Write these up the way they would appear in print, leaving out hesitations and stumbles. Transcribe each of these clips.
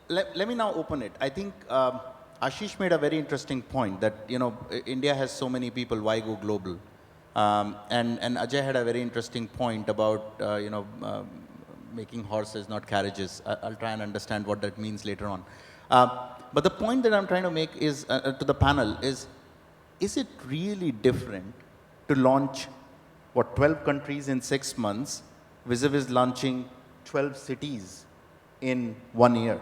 let me now open it. I think Ashish made a very interesting point that, India has so many people, why go global? And Ajay had a very interesting point about, making horses, not carriages. I'll try and understand what that means later on. But the point that I'm trying to make is, to the panel is it really different to launch, 12 countries in 6 months vis-a-vis launching 12 cities in 1 year?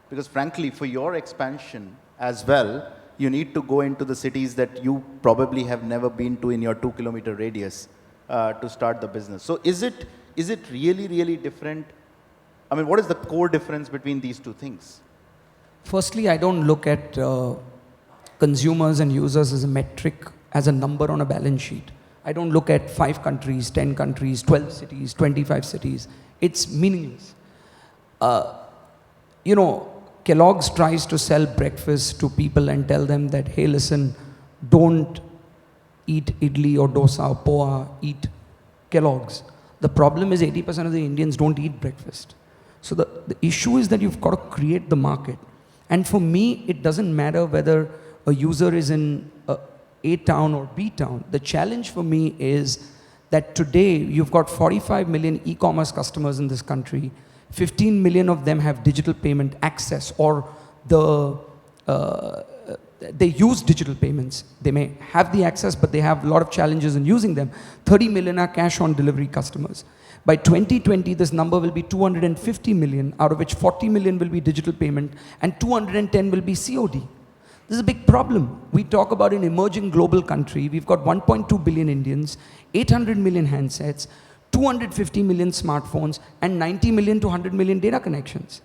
Because frankly, for your expansion as well, you need to go into the cities that you probably have never been to in your 2-kilometer radius to start the business. So is it really, really different? I mean, what is the core difference between these two things? Firstly, I don't look at consumers and users as a metric, as a number on a balance sheet. I don't look at 5 countries, 10 countries, 12 cities, 25 cities. It's meaningless. Kellogg's tries to sell breakfast to people and tell them that, hey, listen, don't eat idli or dosa or poha, eat Kellogg's. The problem is 80% of the Indians don't eat breakfast. So the issue is that you've got to create the market. And for me, it doesn't matter whether a user is in A town or B town. The challenge for me is that today you've got 45 million e-commerce customers in this country. 15 million of them have digital payment access, or they use digital payments. They may have the access, but they have a lot of challenges in using them. 30 million are cash on delivery customers. By 2020, this number will be 250 million, out of which 40 million will be digital payment and 210 will be COD. This is a big problem. We talk about an emerging global country. We've got 1.2 billion Indians, 800 million handsets, 250 million smartphones, and 90 million to 100 million data connections.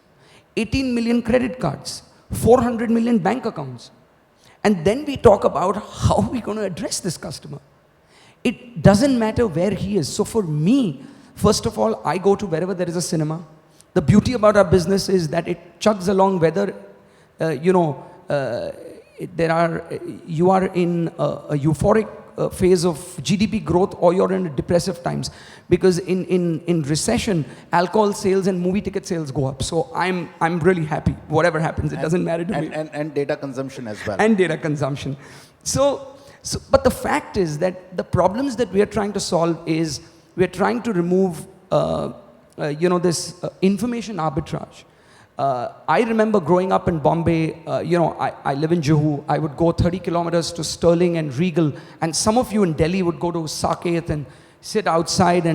18 million credit cards, 400 million bank accounts. And then we talk about how are we going to address this customer. It doesn't matter where he is. So for me, first of all, I go to wherever there is a cinema. The beauty about our business is that it chugs along whether, you are in a euphoric phase of GDP growth or you're in depressive times. Because in recession, alcohol sales and movie ticket sales go up. So I'm really happy. Whatever happens, it doesn't matter to me. And data consumption as well. And data consumption. But the fact is that the problems that we are trying to solve is we are trying to remove this information arbitrage. I remember growing up in Bombay, I live in Juhu. I would go 30 kilometers to Sterling and Regal, and some of you in Delhi would go to Saket and sit outside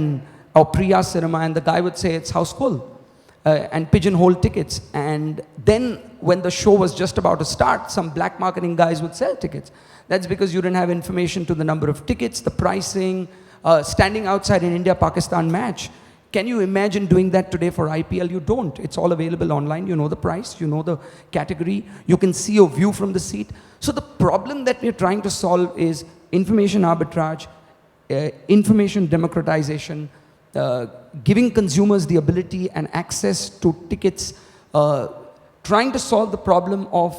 or Priya Cinema, and the guy would say it's house full, and pigeonhole tickets. And then when the show was just about to start, some black marketing guys would sell tickets. That's because you didn't have information to the number of tickets, the pricing, standing outside an India-Pakistan match. Can you imagine doing that today for IPL? You don't. It's all available online. You know the price, you know the category, you can see your view from the seat. So the problem that we're trying to solve is information arbitrage, information democratization, giving consumers the ability and access to tickets, trying to solve the problem of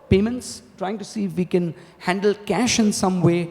payments, trying to see if we can handle cash in some way,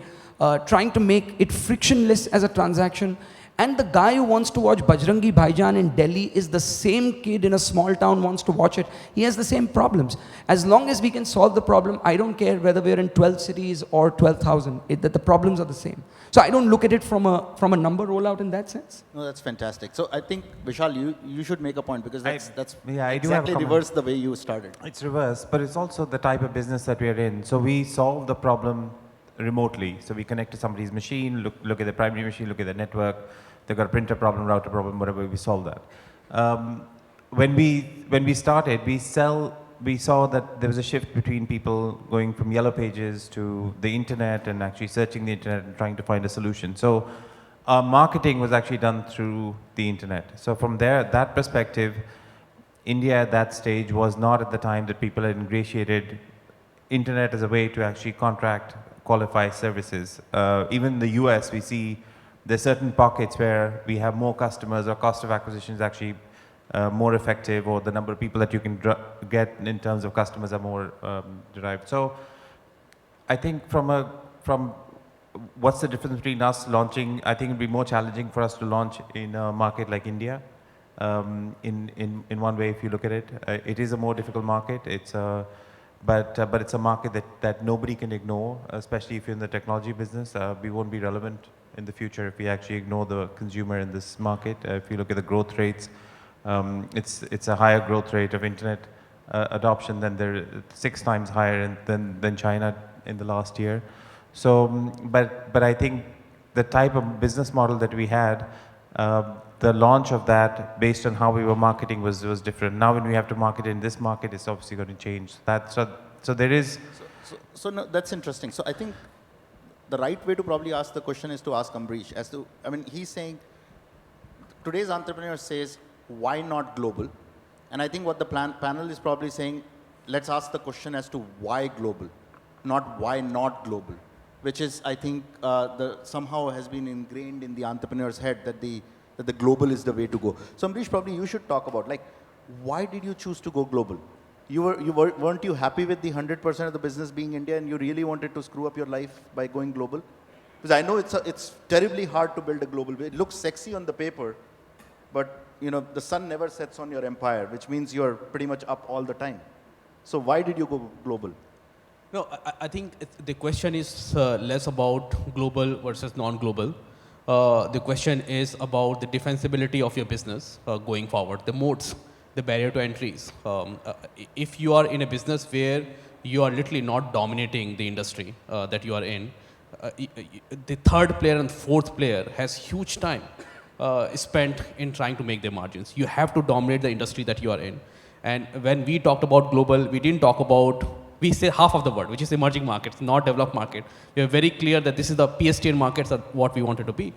trying to make it frictionless as a transaction. And the guy who wants to watch Bajrangi Bhaijaan in Delhi is the same kid in a small town wants to watch it. He has the same problems. As long as we can solve the problem, I don't care whether we're in 12 cities or 12,000, that the problems are the same. So I don't look at it from a number rollout in that sense. No, that's fantastic. So I think, Vishal, you should make a point, because that's exactly reverse the way you started. It's reverse, but it's also the type of business that we are in. So we solve the problem remotely. So we connect to somebody's machine, look at the primary machine, look at the network. They've got a printer problem, router problem, whatever, we solve that. When we started, we saw that there was a shift between people going from yellow pages to the internet and actually searching the internet and trying to find a solution. So our marketing was actually done through the internet. So from there, that perspective, India at that stage was not at the time that people had ingratiated internet as a way to actually contract, qualify services. Even in the US, we see there's certain pockets where we have more customers, or cost of acquisition is actually more effective, or the number of people that you can get in terms of customers are more derived. So I think from what's the difference between us launching, I think it'd be more challenging for us to launch in a market like India. in one way, if you look at it. It is a more difficult market. But it's a market that nobody can ignore, especially if you're in the technology business. We won't be relevant in the future if we actually ignore the consumer in this market. If you look at the growth rates, it's a higher growth rate of internet adoption than they're 6 times higher than China in the last year. So, but I think the type of business model that we had, the launch of that based on how we were marketing was different. Now when we have to market in this market, it's obviously going to change. So there is. So no, that's interesting. So I think the right way to probably ask the question is to ask Ambrish as to, I mean, he's saying today's entrepreneur says, why not global? And I think what the panel is probably saying, let's ask the question as to why global, not why not global, which is, I think, somehow has been ingrained in the entrepreneur's head that the global is the way to go. So Ambrish, probably you should talk about, like, why did you choose to go global? Weren't you happy with the 100% of the business being India and you really wanted to screw up your life by going global? Because I know it's terribly hard to build a global. It looks sexy on the paper, but you know, the sun never sets on your empire, which means you're pretty much up all the time. So why did you go global? No, I think the question is less about global versus non-global. The question is about the defensibility of your business going forward, the moats, the barrier to entries. If you are in a business where you are literally not dominating the industry that you are in, the third player and fourth player has huge time spent in trying to make their margins. You have to dominate the industry that you are in. And when we talked about global, we didn't talk about, we say half of the word, which is emerging markets, not developed market. We are very clear that this is the PSTN markets are what we wanted to be.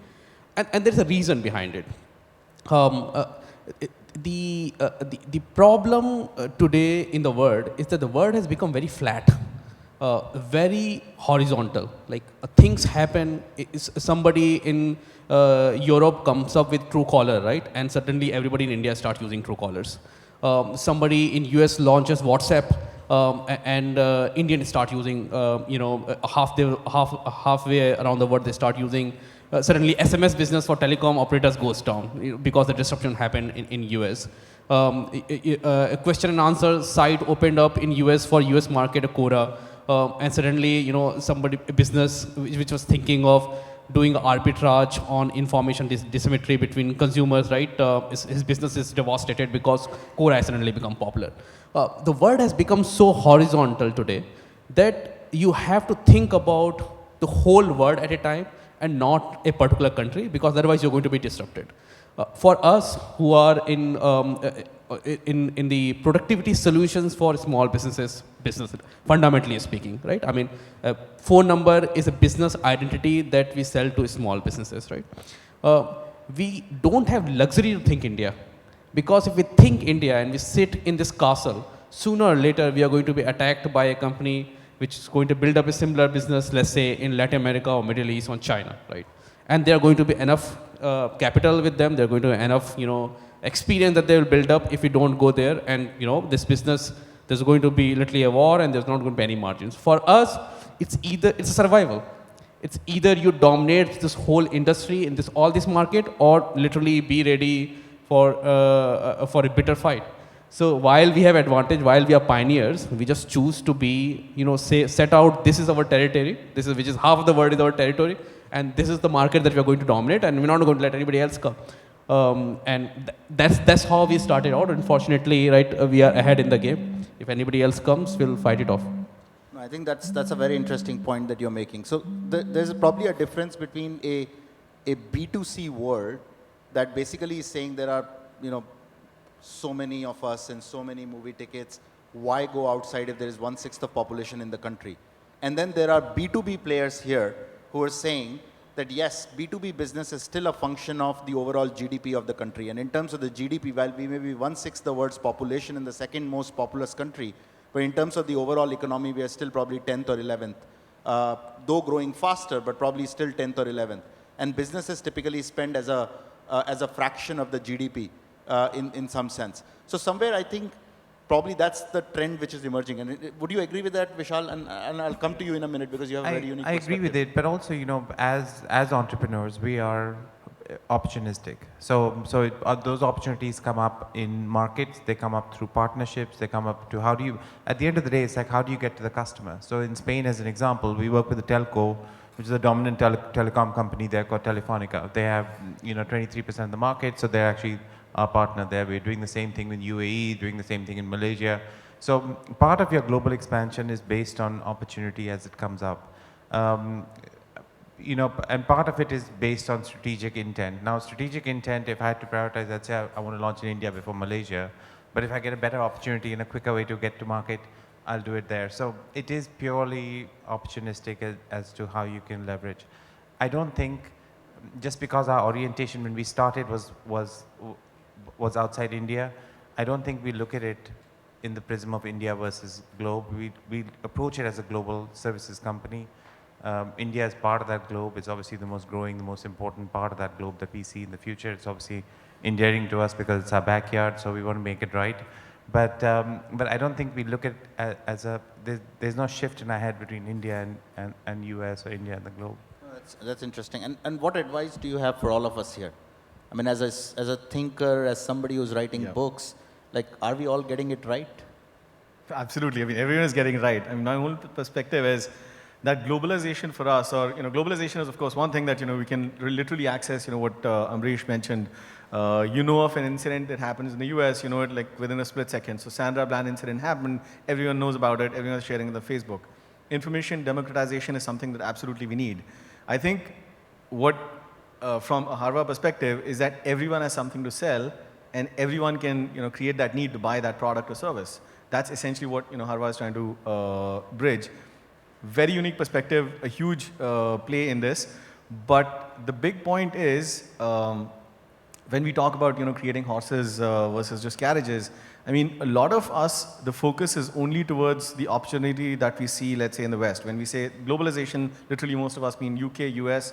And there's a reason behind it. The problem today in the world is that the world has become very flat, very horizontal. Like things happen, somebody in Europe comes up with Truecaller, right? And suddenly everybody in India starts using Truecallers. Somebody in US launches WhatsApp, and Indians start using, halfway around the world they start using. Suddenly SMS business for telecom operators goes down because the disruption happened in US. A question and answer site opened up in US for US market, a Quora, and suddenly, a business which was thinking of doing arbitrage on information asymmetry between consumers, right? His business is devastated because Quora has suddenly become popular. The world has become so horizontal today that you have to think about the whole world at a time and not a particular country, because otherwise you're going to be disrupted. For us who are in the productivity solutions for small businesses, fundamentally speaking, right? I mean, phone number is a business identity that we sell to small businesses, right? We don't have luxury to think India, because if we think India and we sit in this castle, sooner or later we are going to be attacked by a company which is going to build up a similar business, let's say in Latin America or Middle East or China, right? And there are going to be enough capital with them, they're going to have enough, experience that they will build up if we don't go there. And, this business, there's going to be literally a war and there's not going to be any margins. For us, it's a survival. It's either you dominate this whole industry in all this market, or literally be ready for a bitter fight. So while we have advantage, while we are pioneers, we just choose to be, set out, this is our territory, which is half of the world is our territory, and this is the market that we are going to dominate, and we're not going to let anybody else come. And that's how we started out. Unfortunately, right, we are ahead in the game. If anybody else comes, we'll fight it off. No, I think that's a very interesting point that you're making. So there's probably a difference between a B2C world that basically is saying there are, so many of us and so many movie tickets. Why go outside if there is 1/6 of population in the country? And then there are B2B players here who are saying that yes, B2B business is still a function of the overall GDP of the country. And in terms of the GDP, while we may be 1/6 the world's population in the second most populous country, but in terms of the overall economy, we are still probably 10th or 11th, though growing faster, but probably still 10th or 11th. And businesses typically spend as a fraction of the GDP in some sense. So somewhere I think probably that's the trend which is emerging. And would you agree with that, Vishal? And I'll come to you in a minute because you have a very unique perspective. I agree with it, but also, as entrepreneurs, we are opportunistic. So those opportunities come up in markets, they come up through partnerships, they come up to how do you, at the end of the day, it's like how do you get to the customer? So in Spain, as an example, we work with a telco, which is a dominant telecom company there called Telefonica. They have, 23% of the market, so they're actually our partner there. We're doing the same thing with UAE, doing the same thing in Malaysia. So part of your global expansion is based on opportunity as it comes up. And part of it is based on strategic intent. Now, strategic intent, if I had to prioritize, I'd say I want to launch in India before Malaysia. But if I get a better opportunity and a quicker way to get to market, I'll do it there. So it is purely opportunistic as to how you can leverage. I don't think just because our orientation when we started was outside India, I don't think we look at it in the prism of India versus globe. We approach it as a global services company. India is part of that globe. It's obviously the most growing, the most important part of that globe that we see in the future. It's obviously endearing to us because it's our backyard, so we want to make it right. But I don't think we look at as there's no shift in our head between India and US or India and the globe. That's interesting. And what advice do you have for all of us here? I mean, as a thinker, as somebody who's writing books, like, are we all getting it right? Absolutely. I mean, everyone is getting it right. I mean, my whole perspective is that globalization for us, or globalization is of course one thing that we can literally access. What Amrish mentioned. Of an incident that happens in the US, it like within a split second. So Sandra Bland incident happened. Everyone knows about it. Everyone is sharing it on Facebook. Information democratization is something that absolutely we need. I think what from a Harvard perspective is that everyone has something to sell, and everyone can create that need to buy that product or service. That's essentially what Harvard is trying to bridge. Very unique perspective, a huge play in this. But the big point is, when we talk about creating horses versus just carriages, I mean, a lot of us, the focus is only towards the opportunity that we see, let's say, in the West. When we say globalization, literally most of us mean UK, US,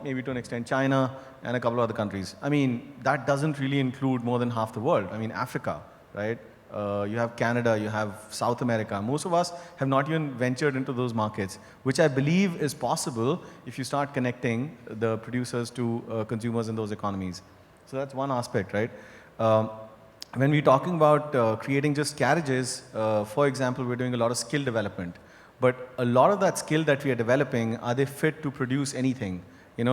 maybe to an extent China, and a couple of other countries. I mean, that doesn't really include more than half the world. I mean, Africa, right? You have Canada, you have South America. Most of us have not even ventured into those markets, which I believe is possible if you start connecting the producers to consumers in those economies. So that's one aspect, right? When we're talking about creating just carriages, for example, we're doing a lot of skill development. But a lot of that skill that we are developing, are they fit to produce anything?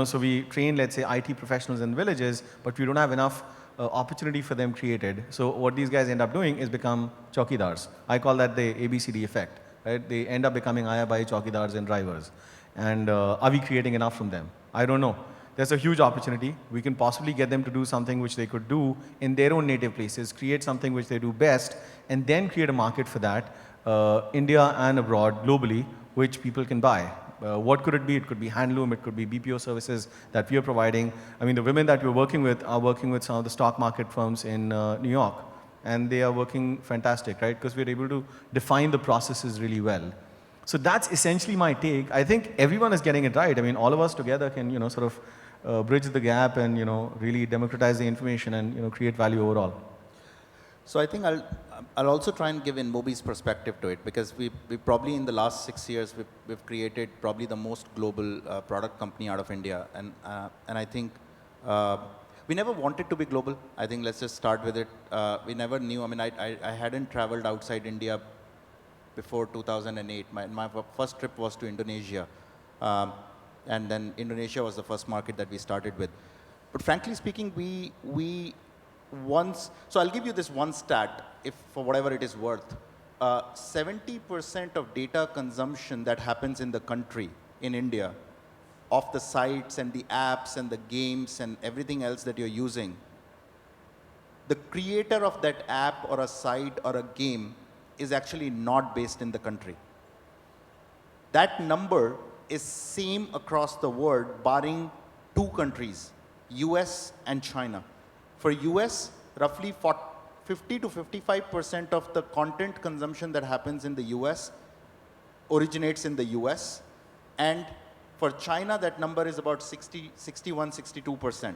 So we train, let's say, IT professionals in villages, but we don't have enough opportunity for them created. So what these guys end up doing is become chowkidars. I call that the ABCD effect, right? They end up becoming ayabai chowkidars and drivers. And are we creating enough from them? I don't know. There's a huge opportunity. We can possibly get them to do something which they could do in their own native places, create something which they do best, and then create a market for that, India and abroad, globally, which people can buy. What could it be? It could be handloom, it could be BPO services that we are providing. I mean, the women that we're working with are working with some of the stock market firms in New York, and they are working fantastic, right? Because we're able to define the processes really well. So that's essentially my take. I think everyone is getting it right. I mean, all of us together can, sort of bridge the gap and, really democratize the information and, create value overall. So I think I'll also try and give InMobi's perspective to it, because we probably in the last 6 years we've created probably the most global product company out of India, and I think we never wanted to be global. I think let's just start with it. We never knew. I mean, I hadn't traveled outside India before 2008. My first trip was to Indonesia, and then Indonesia was the first market that we started with. But frankly speaking, we once, so I'll give you this one stat, if for whatever it is worth. 70% of data consumption that happens in the country, in India, of the sites and the apps and the games and everything else that you're using, the creator of that app or a site or a game is actually not based in the country. That number is same across the world, barring two countries, US and China. For US, roughly 50 to 55% of the content consumption that happens in the US originates in the US. And for China, that number is about 61, 62%.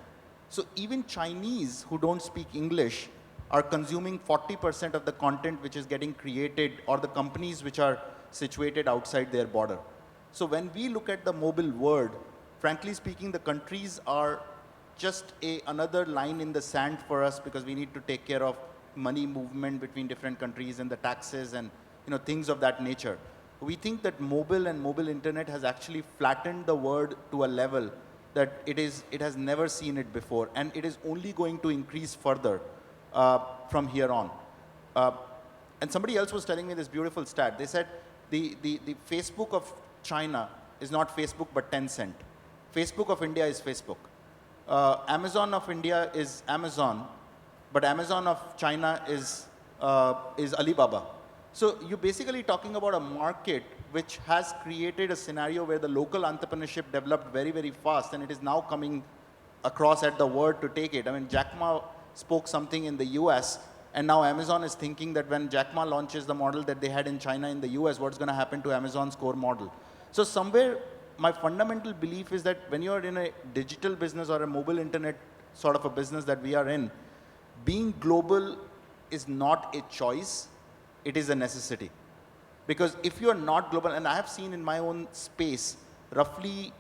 So even Chinese who don't speak English are consuming 40% of the content which is getting created, or the companies which are situated outside their border. So when we look at the mobile world, frankly speaking, the countries are just another line in the sand for us because we need to take care of money movement between different countries and the taxes and things of that nature. We think that mobile and mobile internet has actually flattened the world to a level that it has never seen it before, and it is only going to increase further from here on. And somebody else was telling me this beautiful stat. They said the Facebook of China is not Facebook but Tencent. Facebook of India is Facebook. Amazon of India is Amazon, but Amazon of China is Alibaba. So you're basically talking about a market which has created a scenario where the local entrepreneurship developed very, very fast, and it is now coming across at the world to take it. I mean, Jack Ma spoke something in the US, and now Amazon is thinking that when Jack Ma launches the model that they had in China in the US, what's going to happen to Amazon's core model? So somewhere, my fundamental belief is that when you're in a digital business or a mobile internet sort of a business that we are in, being global is not a choice, it is a necessity. Because if you're not global, and I have seen in my own space, roughly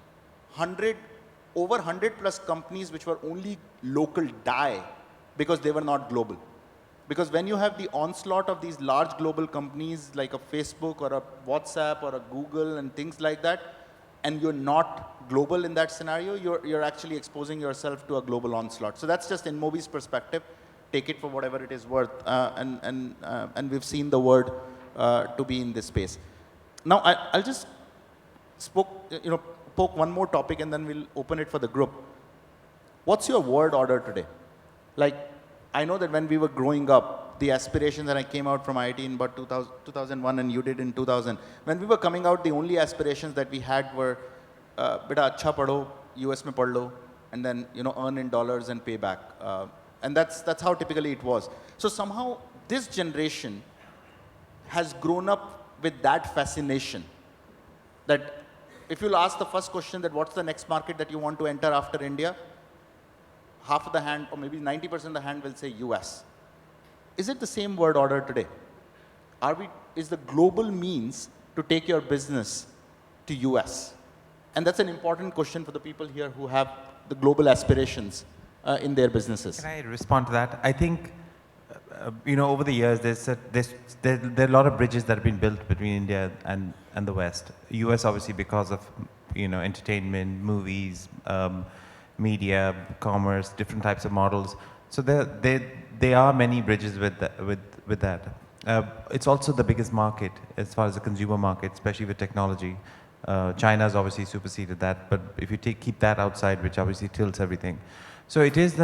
over 100 plus companies which were only local die because they were not global. Because when you have the onslaught of these large global companies like a Facebook or a WhatsApp or a Google and things like that, and you're not global in that scenario, you're actually exposing yourself to a global onslaught. So that's just InMobi's perspective. Take it for whatever it is worth, and we've seen the word to be in this space. Now, I'll just poke one more topic, and then we'll open it for the group. What's your word order today? Like, I know that when we were growing up, the aspirations, and I came out from IIT in about 2001, and you did in 2000. When we were coming out, the only aspirations that we had were, beta acha padho, US mein pad lo, and then earn in dollars and pay back. And that's how typically it was. So somehow this generation has grown up with that fascination. That if you'll ask the first question that what's the next market that you want to enter after India, half of the hand, or maybe 90% of the hand will say US. Is it the same word order today? Is the global means to take your business to US? And that's an important question for the people here who have the global aspirations in their businesses. Can I respond to that? I think, over the years, there are a lot of bridges that have been built between India and the West. US, obviously, because of, entertainment, movies, media, commerce, different types of models. So there are many bridges with that. It's also the biggest market as far as the consumer market, especially with technology. China's obviously superseded that, but if you keep that outside, which obviously tilts everything. So it is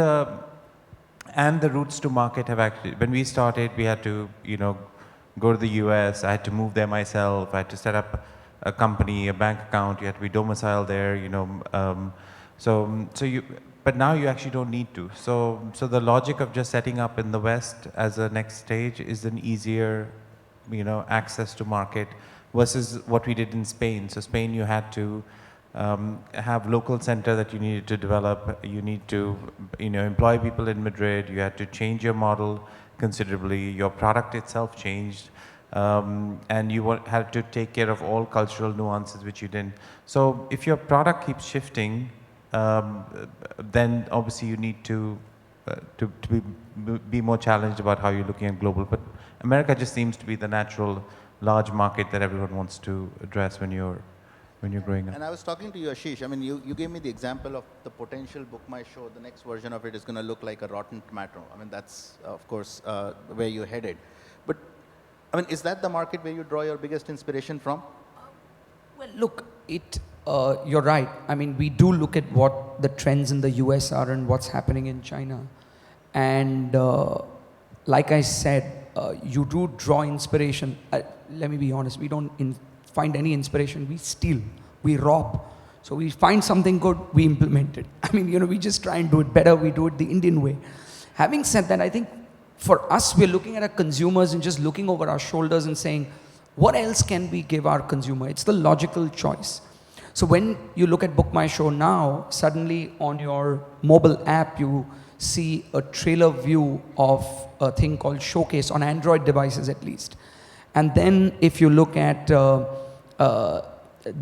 and the routes to market have actually, when we started, we had to, go to the US, I had to move there myself, I had to set up a company, a bank account, you had to be domiciled there, but now you actually don't need to. So the logic of just setting up in the West as a next stage is an easier, access to market versus what we did in Spain. So Spain, you had to have local center that you needed to develop. You need to, employ people in Madrid. You had to change your model considerably. Your product itself changed. And you had to take care of all cultural nuances, which you didn't. So if your product keeps shifting, then obviously you need to be more challenged about how you're looking at global. But America just seems to be the natural large market that everyone wants to address when you're growing up. And I was talking to you, Ashish. I mean, you gave me the example of the potential Book My Show. The next version of it is going to look like a rotten tomato. I mean, that's, of course, where you're headed. But, I mean, is that the market where you draw your biggest inspiration from? Well, look, you're right. I mean, we do look at what the trends in the US are and what's happening in China. And like I said, you do draw inspiration. Let me be honest, we don't find any inspiration. We steal, we rob. So we find something good, we implement it. I mean, we just try and do it better. We do it the Indian way. Having said that, I think for us, we're looking at our consumers and just looking over our shoulders and saying, what else can we give our consumer? It's the logical choice. So when you look at Book My Show now, suddenly on your mobile app, you see a trailer view of a thing called Showcase on Android devices at least. And then if you look at the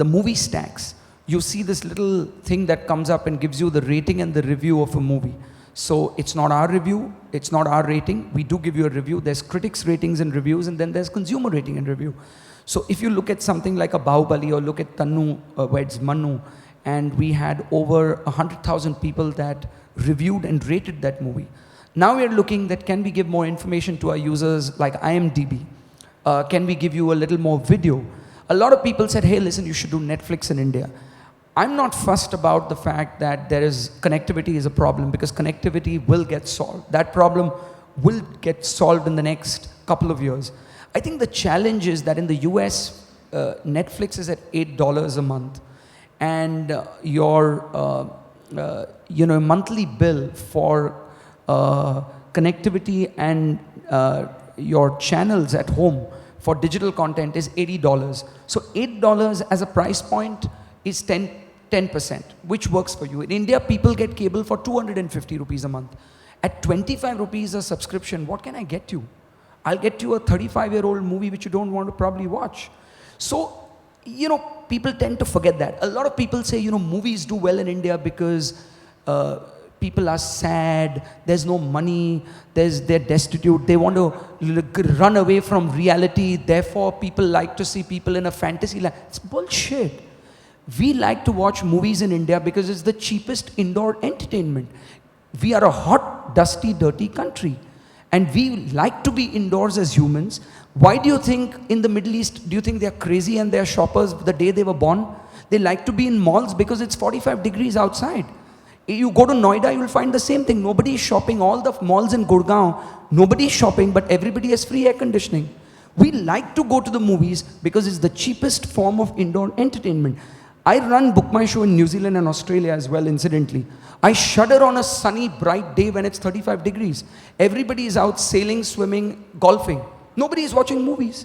movie stacks, you see this little thing that comes up and gives you the rating and the review of a movie. So it's not our review, it's not our rating. We do give you a review. There's critics ratings and reviews, and then there's consumer rating and review. So if you look at something like a Bahubali or look at Tannu Weds Mannu, and we had over 100,000 people that reviewed and rated that movie. Now we're looking that can we give more information to our users like IMDb? Can we give you a little more video? A lot of people said, hey, listen, you should do Netflix in India. I'm not fussed about the fact that connectivity is a problem, because connectivity will get solved. That problem will get solved in the next couple of years. I think the challenge is that in the US, Netflix is at $8 a month, and your monthly bill for connectivity and your channels at home for digital content is $80. So $8 as a price point is 10%, which works for you. In India, people get cable for 250 rupees a month. At 25 rupees a subscription, what can I get you? I'll get you a 35-year-old movie which you don't want to probably watch. So, people tend to forget that. A lot of people say, movies do well in India because people are sad, there's no money, they're destitute, they want to run away from reality, therefore people like to see people in a fantasy land. It's bullshit. We like to watch movies in India because it's the cheapest indoor entertainment. We are a hot, dusty, dirty country. And we like to be indoors as humans. Why do you think in the Middle East, do you think they're crazy and they're shoppers the day they were born? They like to be in malls because it's 45 degrees outside. You go to Noida, you will find the same thing. Nobody is shopping. All the malls in Gurgaon, nobody is shopping, but everybody has free air conditioning. We like to go to the movies because it's the cheapest form of indoor entertainment. I run Book My Show in New Zealand and Australia as well, incidentally. I shudder on a sunny, bright day when it's 35 degrees. Everybody is out sailing, swimming, golfing. Nobody is watching movies.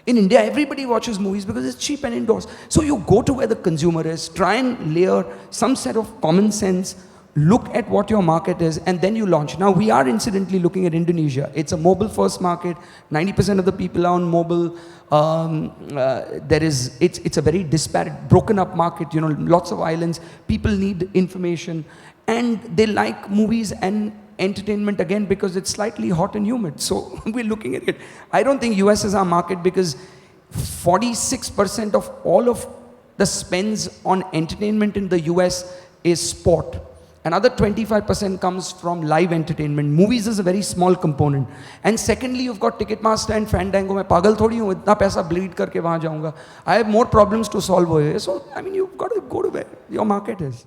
In India, everybody watches movies because it's cheap and indoors. So you go to where the consumer is, try and layer some set of common sense, look at what your market is, and then you launch. Now, we are incidentally looking at Indonesia. It's a mobile-first market. 90% of the people are on mobile. It's a very disparate, broken-up market. Lots of islands. People need information, and they like movies and entertainment again because it's slightly hot and humid. So we're looking at it. I don't think US is our market because 46% of all of the spends on entertainment in the US is sport. Another 25% comes from live entertainment. Movies is a very small component. And secondly, you've got Ticketmaster and Fandango. मैं पागल थोड़ी हूँ इतना पैसा bleed करके वहाँ जाऊँगा. I have more problems to solve over here. So, you've got to go to where your market is.